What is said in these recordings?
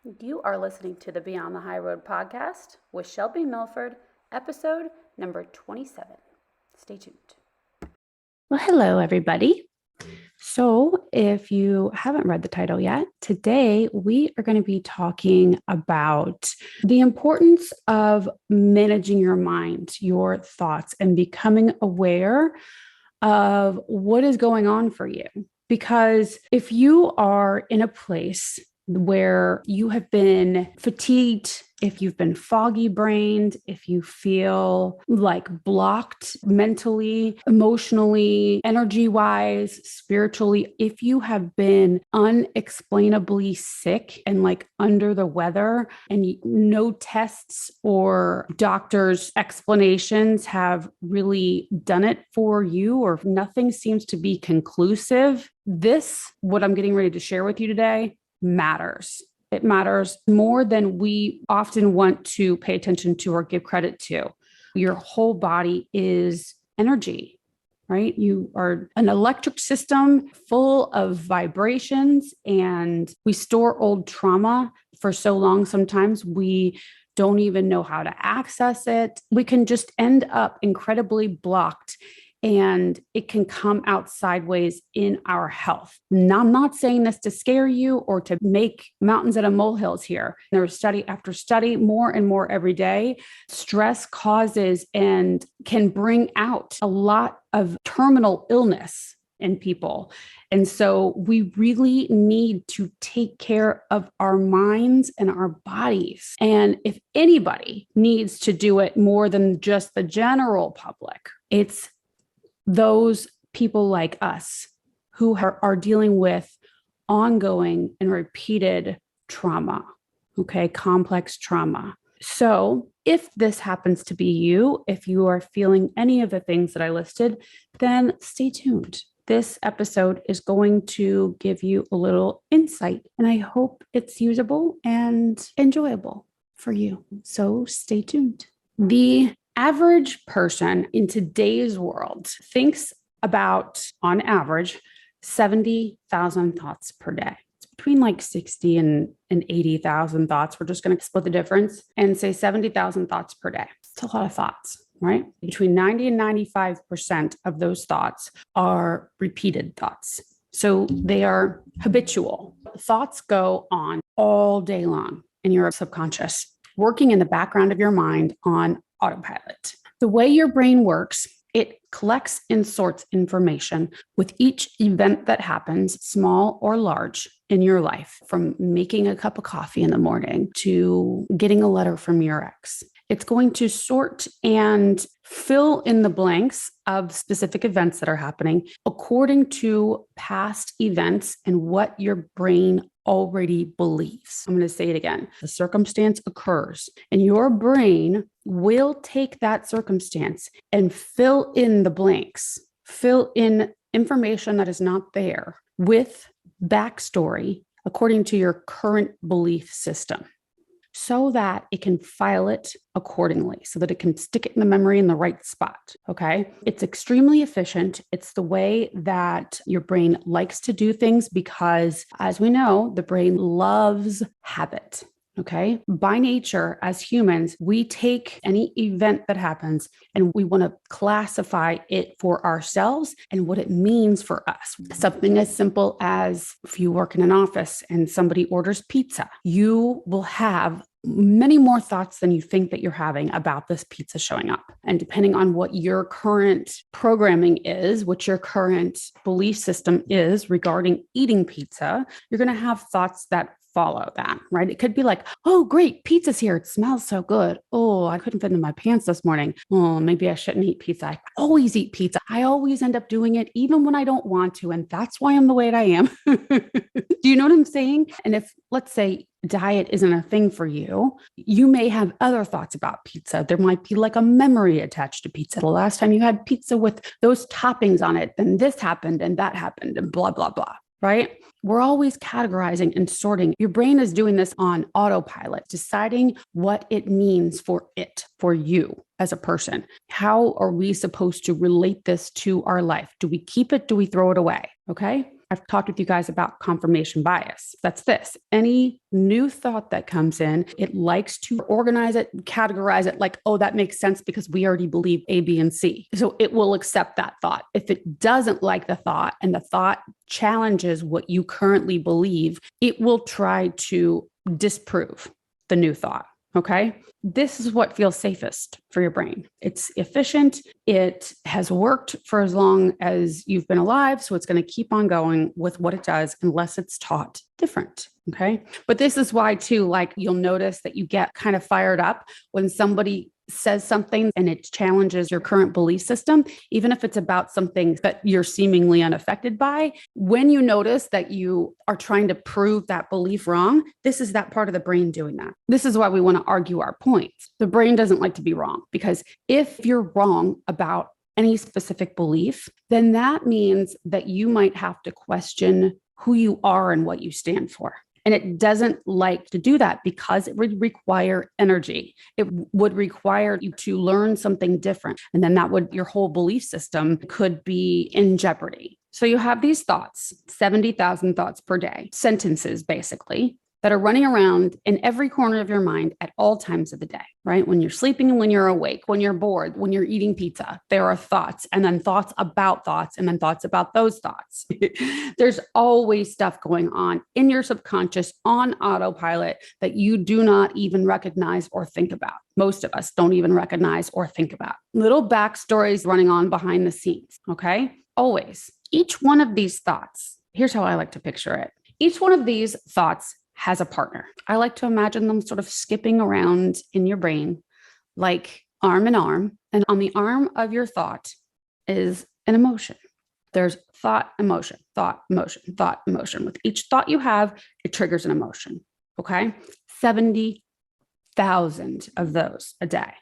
You are listening to the Beyond the High Road podcast with Shelby Milford, episode number 27. Stay tuned. Well, hello, everybody. So if you haven't read the title yet, today we are going to be talking about the importance of managing your mind, your thoughts, and becoming aware of what is going on for you. Because if you are in a place where you have been fatigued, if you've been foggy brained, if you feel like blocked mentally, emotionally, energy wise, spiritually, if you have been unexplainably sick and like under the weather and no tests or doctors' explanations have really done it for you, or if nothing seems to be conclusive, what I'm getting ready to share with you today, matters. It matters more than we often want to pay attention to or give credit to. Your whole body is energy, right? You are an electric system full of vibrations, and we store old trauma for so long. Sometimes we don't even know how to access it. We can just end up incredibly blocked, and it can come out sideways in our health. Now, I'm not saying this to scare you or to make mountains out of molehills here. There's study after study, more and more every day. Stress causes and can bring out a lot of terminal illness in people. And so we really need to take care of our minds and our bodies. And if anybody needs to do it more than just the general public, it's those people like us who are dealing with ongoing and repeated trauma, okay, complex trauma. So if this happens to be you, if you are feeling any of the things that I listed, then stay tuned. This episode is going to give you a little insight, and I hope it's usable and enjoyable for you. So stay tuned. The average person in today's world thinks about, on average, 70,000 thoughts per day. It's between like 60 and 80,000 thoughts. We're just going to split the difference and say 70,000 thoughts per day. It's a lot of thoughts, right? Between 90 and 95% of those thoughts are repeated thoughts. So they are habitual. Thoughts go on all day long in your subconscious, working in the background of your mind on autopilot. The way your brain works, it collects and sorts information with each event that happens, small or large, in your life, from making a cup of coffee in the morning to getting a letter from your ex. It's going to sort and fill in the blanks of specific events that are happening according to past events and what your brain already believes. I'm going to say it again. The circumstance occurs, and your brain will take that circumstance and fill in the blanks, fill in information that is not there with backstory according to your current belief system, so that it can file it accordingly, so that it can stick it in the memory in the right spot, okay? It's extremely efficient. It's the way that your brain likes to do things because, as we know, the brain loves habit, okay? By nature, as humans, we take any event that happens and we want to classify it for ourselves and what it means for us. Something as simple as if you work in an office and somebody orders pizza, you will have many more thoughts than you think that you're having about this pizza showing up. And depending on what your current programming is, what your current belief system is regarding eating pizza, you're going to have thoughts that follow that, right? It could be like, oh, great, pizza's here. It smells so good. Oh, I couldn't fit in my pants this morning. Oh, maybe I shouldn't eat pizza. I always eat pizza. I always end up doing it even when I don't want to. And that's why I'm the way that I am. Do you know what I'm saying? And if, let's say, diet isn't a thing for you, you may have other thoughts about pizza. There might be like a memory attached to pizza. The last time you had pizza with those toppings on it, then this happened and that happened and blah, blah, blah. Right? We're always categorizing and sorting. Your brain is doing this on autopilot, deciding what it means for you as a person. How are we supposed to relate this to our life? Do we keep it? Do we throw it away? Okay. I've talked with you guys about confirmation bias. That's this. Any new thought that comes in, it likes to organize it, categorize it like, oh, that makes sense because we already believe A, B, and C. So it will accept that thought. If it doesn't like the thought and the thought challenges what you currently believe, it will try to disprove the new thought. Okay. This is what feels safest for your brain. It's efficient. It has worked for as long as you've been alive. So it's going to keep on going with what it does unless it's taught different. Okay. But this is why too, like you'll notice that you get kind of fired up when somebody says something and it challenges your current belief system, even if it's about something that you're seemingly unaffected by. When you notice that you are trying to prove that belief wrong, this is that part of the brain doing that. This is why we want to argue our points. The brain doesn't like to be wrong, because if you're wrong about any specific belief, then that means that you might have to question who you are and what you stand for. And it doesn't like to do that because it would require energy. It would require you to learn something different. And then your whole belief system could be in jeopardy. So you have these thoughts, 70,000 thoughts per day, sentences basically, that are running around in every corner of your mind at all times of the day, right? When you're sleeping and when you're awake, when you're bored, when you're eating pizza, there are thoughts and then thoughts about thoughts and then thoughts about those thoughts. There's always stuff going on in your subconscious on autopilot that you do not even recognize or think about. Most of us don't even recognize or think about. Little backstories running on behind the scenes, okay? Always. Each one of these thoughts, here's how I like to picture it. Each one of these thoughts has a partner. I like to imagine them sort of skipping around in your brain, like arm in arm. And on the arm of your thought is an emotion. There's thought, emotion, thought, emotion, thought, emotion. With each thought you have, it triggers an emotion. Okay. 70,000 of those a day.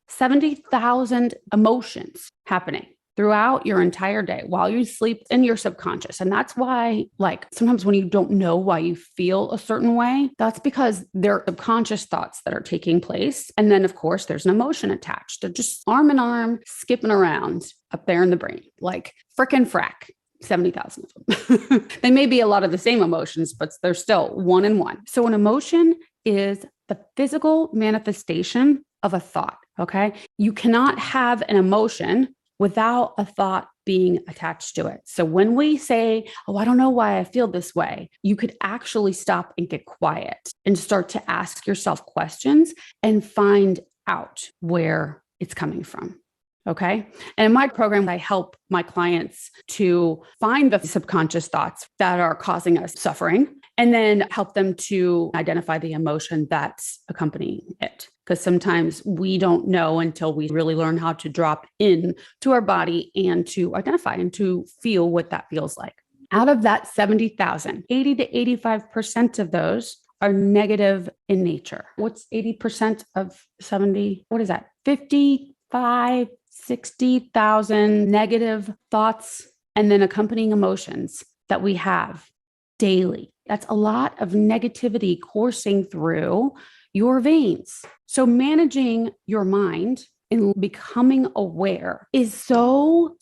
70,000 emotions happening throughout your entire day while you sleep in your subconscious. And that's why, like, sometimes when you don't know why you feel a certain way, that's because they're subconscious thoughts that are taking place. And then, of course, there's an emotion attached. They're just arm in arm, skipping around up there in the brain, like frickin' frack. 70,000 of them. They may be a lot of the same emotions, but they're still one in one. So an emotion is the physical manifestation of a thought. Okay. You cannot have an emotion without a thought being attached to it. So when we say, oh, I don't know why I feel this way, you could actually stop and get quiet and start to ask yourself questions and find out where it's coming from. Okay. And in my program, I help my clients to find the subconscious thoughts that are causing us suffering and then help them to identify the emotion that's accompanying it. Because sometimes we don't know until we really learn how to drop in to our body and to identify and to feel what that feels like. Out of that 70,000, 80 to 85% of those are negative in nature. What's 80% of 70? What is that? 55, 60,000 negative thoughts and then accompanying emotions that we have daily. That's a lot of negativity coursing through your veins. So managing your mind and becoming aware is so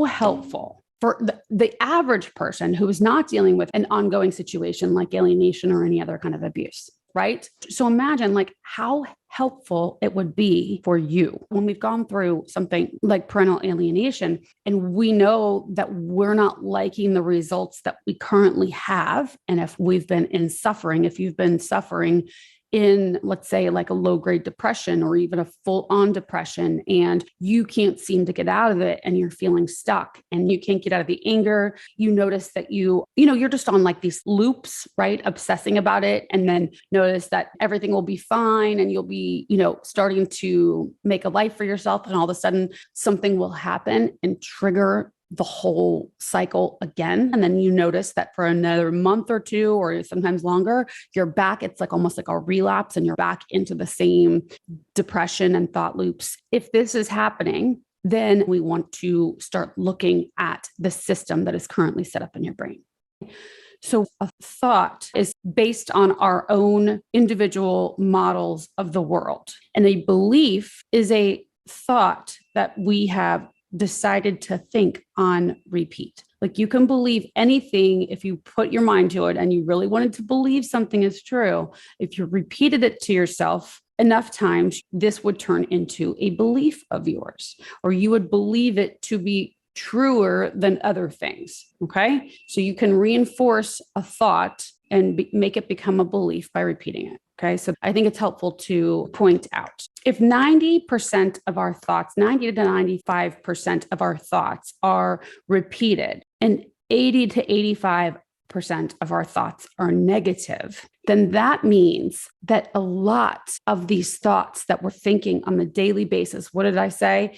helpful for the average person who is not dealing with an ongoing situation like alienation or any other kind of abuse, right? So imagine like how helpful it would be for you when we've gone through something like parental alienation and we know that we're not liking the results that we currently have. And if we've been in suffering, if you've been suffering in, let's say, like a low-grade depression or even a full-on depression, and you can't seem to get out of it and you're feeling stuck and you can't get out of the anger, you notice that you're just on like these loops, right? Obsessing about it. And then notice that everything will be fine and you'll be, starting to make a life for yourself. And all of a sudden something will happen and trigger the whole cycle again. And then you notice that for another month or two, or sometimes longer, you're back. It's like almost like a relapse and you're back into the same depression and thought loops. If this is happening, then we want to start looking at the system that is currently set up in your brain. So a thought is based on our own individual models of the world. And a belief is a thought that we have decided to think on repeat. Like you can believe anything if you put your mind to it and you really wanted to believe something is true. If you repeated it to yourself enough times, this would turn into a belief of yours, or you would believe it to be truer than other things. Okay. So you can reinforce a thought and make it become a belief by repeating it. Okay. So I think it's helpful to point out if 90% of our thoughts, 90 to 95% of our thoughts are repeated and 80 to 85% of our thoughts are negative, then that means that a lot of these thoughts that we're thinking on the daily basis, what did I say?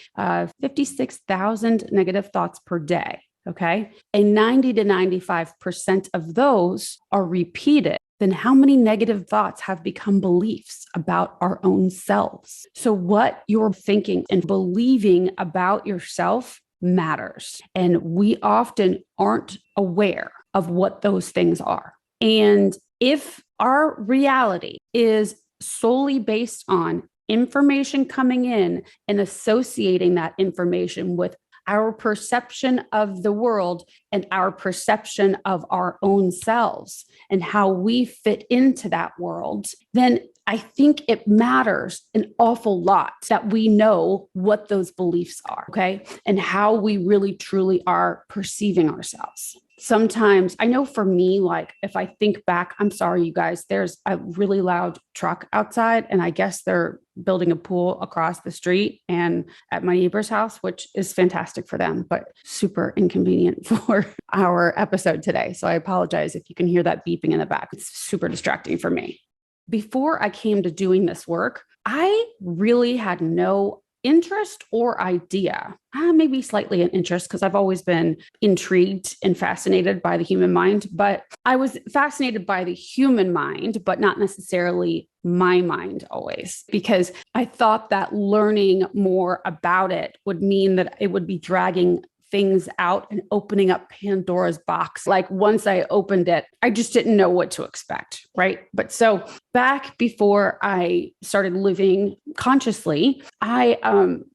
56,000 negative thoughts per day. Okay. And 90 to 95% of those are repeated. Then how many negative thoughts have become beliefs about our own selves? So what you're thinking and believing about yourself matters. And we often aren't aware of what those things are. And if our reality is solely based on information coming in and associating that information with our perception of the world and our perception of our own selves and how we fit into that world, then I think it matters an awful lot that we know what those beliefs are, okay? And how we really truly are perceiving ourselves. Sometimes I know for me, like if I think back, I'm sorry, you guys, there's a really loud truck outside, and I guess they're building a pool across the street and at my neighbor's house, which is fantastic for them, but super inconvenient for our episode today. So I apologize if you can hear that beeping in the back. It's super distracting for me. Before I came to doing this work, I really had no interest or idea, maybe slightly an interest because I've always been intrigued and fascinated by the human mind, but I was fascinated by the human mind, but not necessarily my mind always, because I thought that learning more about it would mean that it would be dragging things out and opening up Pandora's box. Like once I opened it, I just didn't know what to expect, right? But so back before I started living consciously, I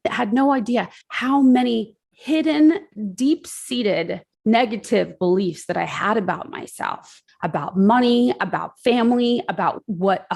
had no idea how many hidden, deep-seated negative beliefs that I had about myself, about money, about family, about what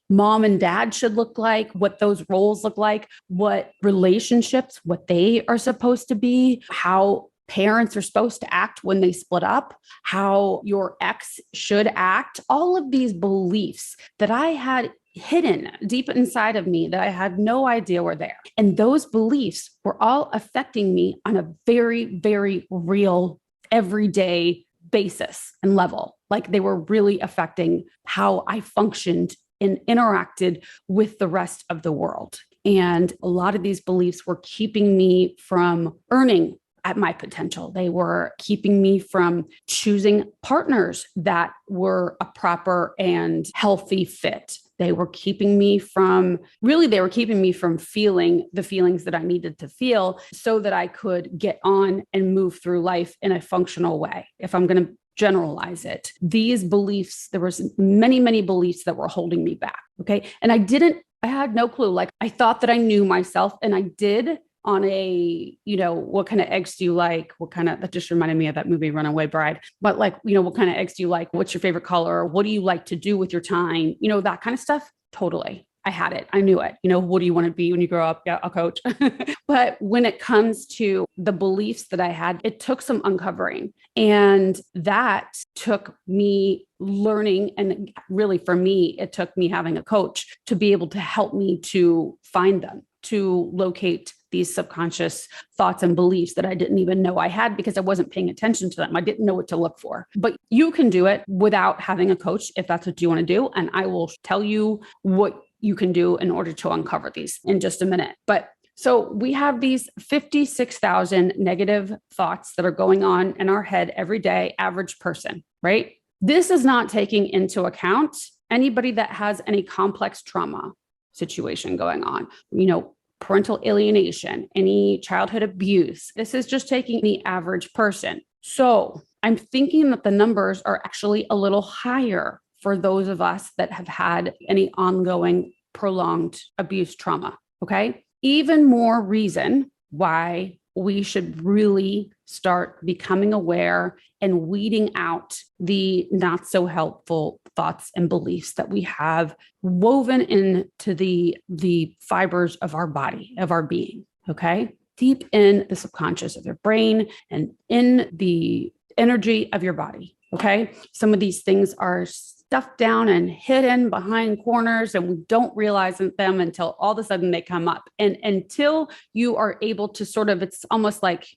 mom and dad should look like, what those roles look like, what relationships, what they are supposed to be, how parents are supposed to act when they split up, how your ex should act, all of these beliefs that I had hidden deep inside of me that I had no idea were there. And those beliefs were all affecting me on a very, very real, everyday basis and level. Like they were really affecting how I functioned and interacted with the rest of the world. And a lot of these beliefs were keeping me from earning at my potential. They were keeping me from choosing partners that were a proper and healthy fit. They were keeping me from feeling the feelings that I needed to feel so that I could get on and move through life in a functional way. If I'm going to generalize it, these beliefs, there was many, many beliefs that were holding me back. Okay. And I had no clue. Like I thought that I knew myself, and I did on a, what kind of eggs do you like? That just reminded me of that movie Runaway Bride, but like, what kind of eggs do you like? What's your favorite color? What do you like to do with your time? That kind of stuff. Totally. I had it. I knew it. What do you want to be when you grow up? Yeah, a coach. But when it comes to the beliefs that I had, it took some uncovering, and that took me learning. And really for me, it took me having a coach to be able to help me to find them, to locate these subconscious thoughts and beliefs that I didn't even know I had because I wasn't paying attention to them. I didn't know what to look for. But you can do it without having a coach if that's what you want to do. And I will tell you what you can do in order to uncover these in just a minute. But so we have these 56,000 negative thoughts that are going on in our head every day, average person, right? This is not taking into account anybody that has any complex trauma situation going on, parental alienation, any childhood abuse. This is just taking the average person. So I'm thinking that the numbers are actually a little higher for those of us that have had any ongoing prolonged abuse trauma. Okay. Even more reason why we should really start becoming aware and weeding out the not so helpful thoughts and beliefs that we have woven into the fibers of our body, of our being, okay? Deep in the subconscious of your brain and in the energy of your body, okay? Some of these things are stuffed down and hidden behind corners, and we don't realize them until all of a sudden they come up. And until you are able to sort of, it's almost like,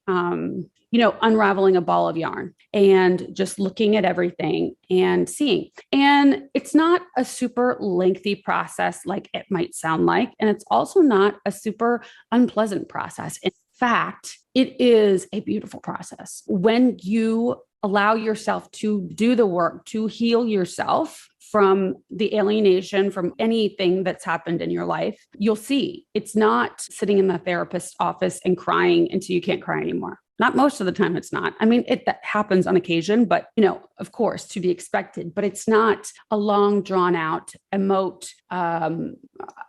unraveling a ball of yarn and just looking at everything and seeing. And it's not a super lengthy process like it might sound like. And it's also not a super unpleasant process. In fact, it is a beautiful process when you allow yourself to do the work to heal yourself from the alienation, from anything that's happened in your life. You'll see it's not sitting in the therapist's office and crying until you can't cry anymore. Not most of the time, it's not. I mean, that happens on occasion, but, of course, to be expected. But it's not a long, drawn out, emote. I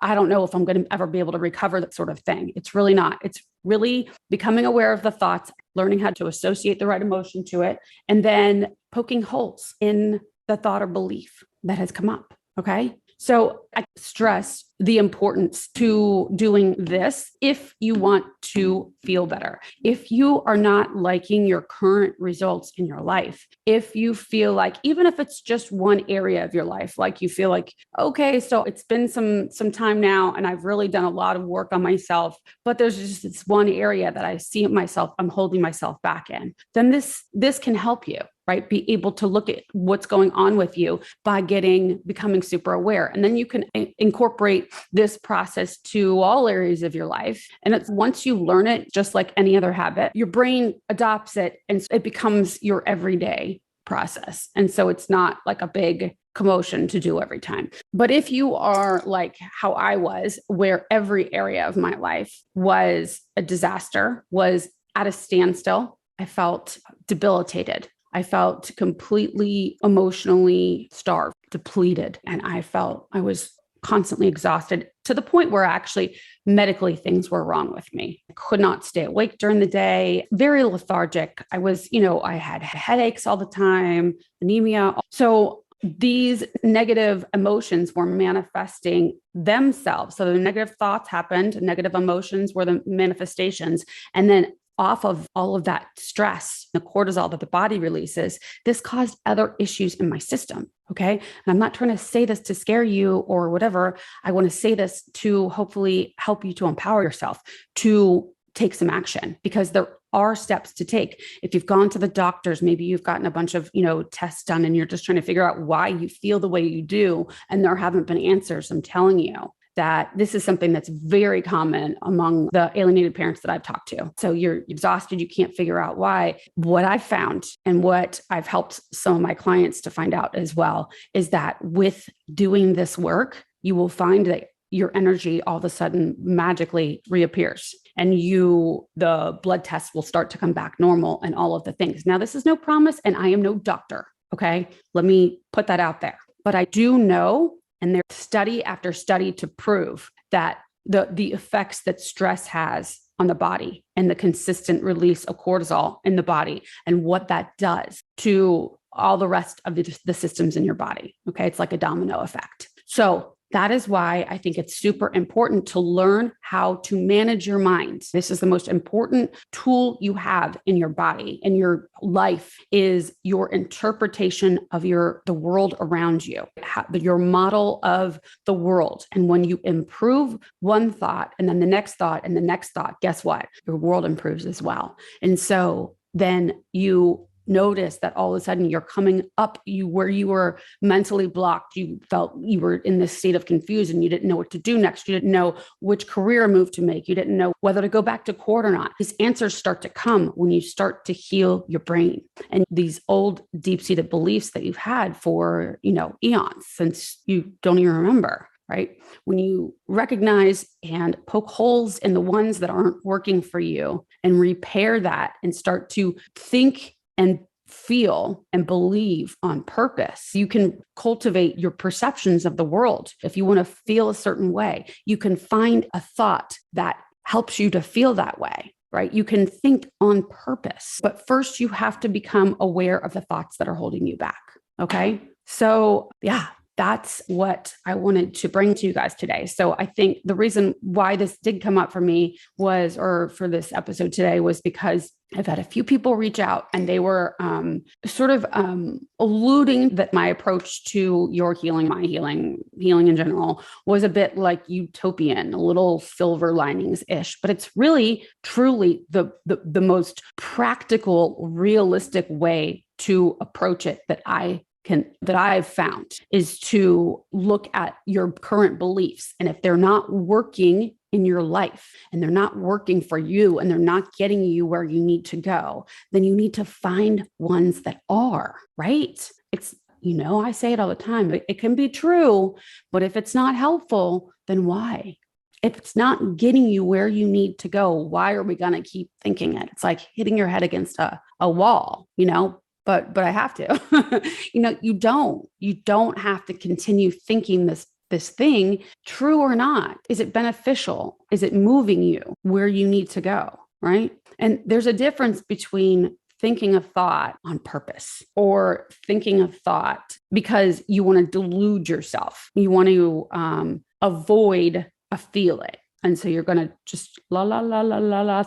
don't know if I'm going to ever be able to recover that sort of thing. It's really not. It's really becoming aware of the thoughts, learning how to associate the right emotion to it, and then poking holes in the thought or belief that has come up. Okay. So I stress the importance to doing this if you want to feel better. If you are not liking your current results in your life, if you feel like, even if it's just one area of your life, like you feel like, okay, so it's been some time now and I've really done a lot of work on myself, but there's just this one area that I see myself, I'm holding myself back in, then this can help you. Right? Be able to look at what's going on with you by becoming super aware. And then you can incorporate this process to all areas of your life. And it's once you learn it, just like any other habit, your brain adopts it and it becomes your everyday process. And so it's not like a big commotion to do every time. But if you are like how I was, where every area of my life was a disaster, was at a standstill, I felt debilitated. I felt completely emotionally starved, depleted, and I felt I was constantly exhausted to the point where actually medically things were wrong with me. I could not stay awake during the day, very lethargic. I was, I had headaches all the time, anemia. So these negative emotions were manifesting themselves. So the negative thoughts happened, negative emotions were the manifestations. And then off of all of that stress, the cortisol that the body releases, this caused other issues in my system. Okay. And I'm not trying to say this to scare you or whatever. I want to say this to hopefully help you to empower yourself to take some action, because there are steps to take. If you've gone to the doctors, maybe you've gotten a bunch of, tests done and you're just trying to figure out why you feel the way you do, and there haven't been answers. I'm telling you that this is something that's very common among the alienated parents that I've talked to. So you're exhausted, you can't figure out why. What I've found and what I've helped some of my clients to find out as well is that with doing this work, you will find that your energy all of a sudden magically reappears and the blood tests will start to come back normal and all of the things. Now, this is no promise and I am no doctor. Okay. Let me put that out there. But I do know, and there's study after study to prove that the effects that stress has on the body and the consistent release of cortisol in the body and what that does to all the rest of the systems in your body. Okay. It's like a domino effect. So that is why I think it's super important to learn how to manage your mind. This is the most important tool you have in your body and your life is your interpretation of the world around you, your model of the world. And when you improve one thought and then the next thought and the next thought, guess what? Your world improves as well. And so then you notice that all of a sudden you're coming up where you were mentally blocked. You felt you were in this state of confusion. You didn't know what to do next. You didn't know which career move to make. You didn't know whether to go back to court or not. These answers start to come when you start to heal your brain and these old deep-seated beliefs that you've had for, eons since you don't even remember. Right? When you recognize and poke holes in the ones that aren't working for you and repair that and start to think and feel and believe on purpose, you can cultivate your perceptions of the world. If you want to feel a certain way, you can find a thought that helps you to feel that way. right? You can think on purpose, but first you have to become aware of the thoughts that are holding you back. Okay. So yeah, that's what I wanted to bring to you guys today. So I think the reason why this did come up for me was, or for this episode today, was because I've had a few people reach out and they were alluding that my approach to your healing, my healing in general, was a bit like utopian, a little silver linings-ish, but it's really, truly the most practical, realistic way to approach it that I've found, is to look at your current beliefs. And if they're not working in your life and they're not working for you and they're not getting you where you need to go, then you need to find ones that are, right? It's, I say it all the time, it can be true, but if it's not helpful, then why? If it's not getting you where you need to go, why are we going to keep thinking it? It's like hitting your head against a wall, but I have to. You don't have to continue thinking this thing, true or not. Is it beneficial? Is it moving you where you need to go? Right. And there's a difference between thinking a thought on purpose or thinking a thought because you want to delude yourself. You want to avoid a feeling. And so you're going to just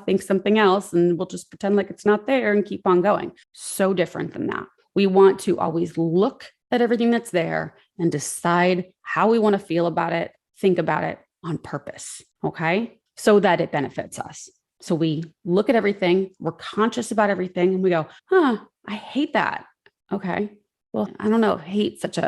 think something else, and we'll just pretend like it's not there and keep on going. So different than that. We want to always look at everything that's there and decide how we want to feel about it, think about it on purpose. Okay. So that it benefits us. So we look at everything, we're conscious about everything, and we go, I hate that. Okay. Well, I don't know if hate's such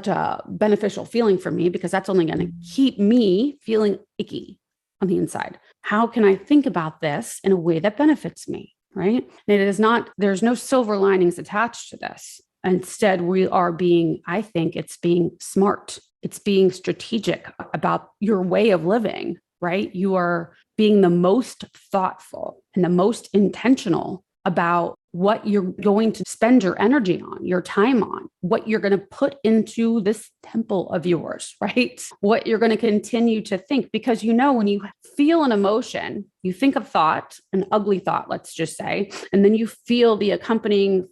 a beneficial feeling for me, because that's only going to keep me feeling icky on the inside. How can I think about this in a way that benefits me? Right. And there's no silver linings attached to this. Instead, I think it's being smart. It's being strategic about your way of living, right? You are being the most thoughtful and the most intentional about what you're going to spend your energy on, your time on, what you're going to put into this temple of yours, right? What you're going to continue to think, because when you feel an emotion, you think of thought, an ugly thought, let's just say, and then you feel the accompanying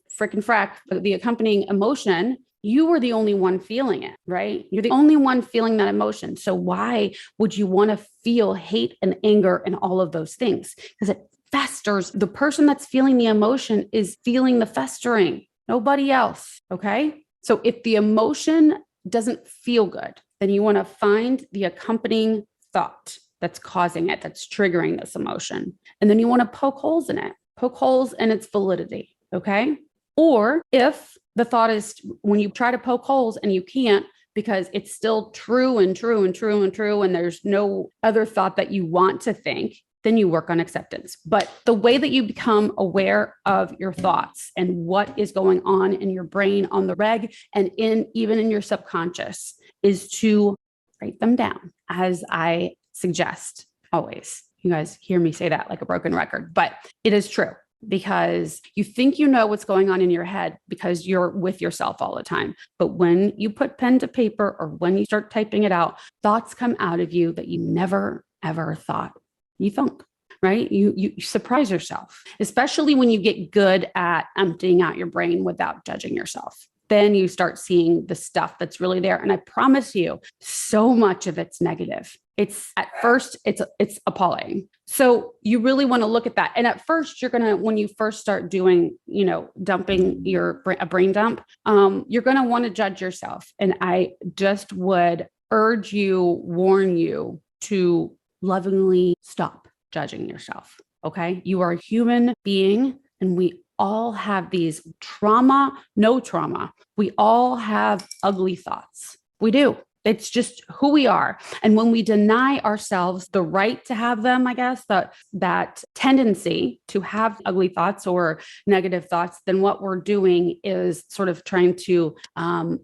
emotion. You were the only one feeling it, right? You're the only one feeling that emotion. So why would you want to feel hate and anger and all of those things? Because it festers. The person that's feeling the emotion is feeling the festering, nobody else. Okay. So if the emotion doesn't feel good, then you want to find the accompanying thought that's causing it, that's triggering this emotion. And then you want to poke holes in its validity. Okay. Or if the thought is, when you try to poke holes and you can't, because it's still true and true and true and true, and there's no other thought that you want to think, then you work on acceptance. But the way that you become aware of your thoughts and what is going on in your brain on the reg and even in your subconscious is to write them down, as I suggest always. You guys hear me say that like a broken record, but it is true, because you think you know what's going on in your head because you're with yourself all the time. But when you put pen to paper or when you start typing it out, thoughts come out of you that you never, ever thought you thunk, right? You surprise yourself, especially when you get good at emptying out your brain without judging yourself. Then you start seeing the stuff that's really there. And I promise you, so much of it's negative. At first, it's appalling. So you really want to look at that. And at first, when you first start doing, dumping a brain dump, you're going to want to judge yourself. And I just would warn you to lovingly stop judging yourself. Okay. You are a human being, and we all have these no trauma. We all have ugly thoughts. We do. It's just who we are. And when we deny ourselves the right to have them, I guess, that tendency to have ugly thoughts or negative thoughts, then what we're doing is sort of trying to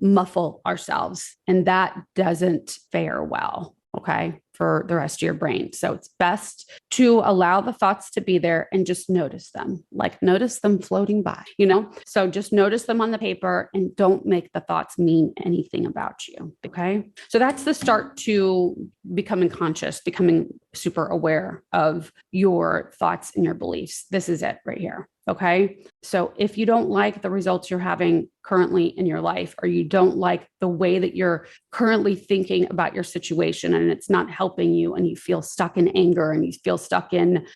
muffle ourselves. And that doesn't fare well. okay, for the rest of your brain. So it's best to allow the thoughts to be there and just notice them, like notice them floating by, So just notice them on the paper and don't make the thoughts mean anything about you, okay? So that's the start to becoming conscious, becoming super aware of your thoughts and your beliefs. This is it right here. Okay. So if you don't like the results you're having currently in your life, or you don't like the way that you're currently thinking about your situation and it's not helping you, and you feel stuck in anger and you feel stuck in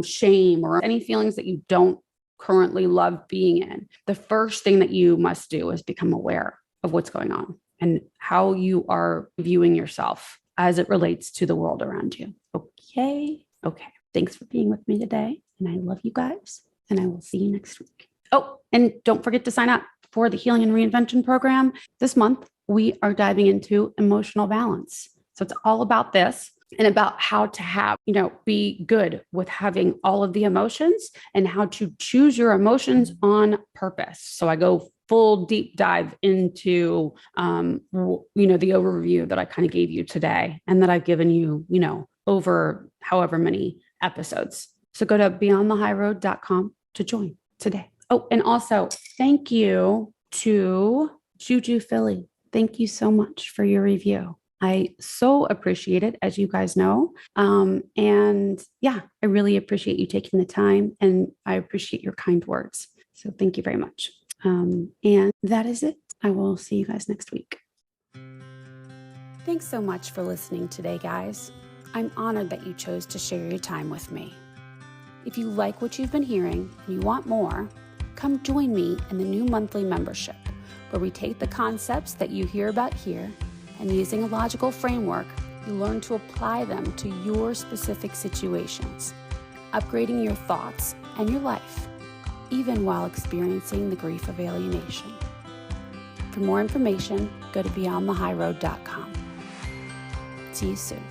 shame or any feelings that you don't currently love being in, the first thing that you must do is become aware of what's going on and how you are viewing yourself as it relates to the world around you. Okay. Okay. Thanks for being with me today. And I love you guys. And I will see you next week. Oh, and don't forget to sign up for the Healing and Reinvention program. This month, we are diving into emotional balance. So it's all about this and about how to be good with having all of the emotions and how to choose your emotions on purpose. So I go full deep dive into, the overview that I kind of gave you today and that I've given you, over however many episodes. So go to beyondthehighroad.com to join today. Oh, and also thank you to Juju Philly. Thank you so much for your review. I so appreciate it, as you guys know. And yeah, I really appreciate you taking the time, and I appreciate your kind words. So thank you very much. And that is it. I will see you guys next week. Thanks so much for listening today, guys. I'm honored that you chose to share your time with me. If you like what you've been hearing and you want more, come join me in the new monthly membership, where we take the concepts that you hear about here and, using a logical framework, you learn to apply them to your specific situations, upgrading your thoughts and your life, even while experiencing the grief of alienation. For more information, go to beyondthehighroad.com. See you soon.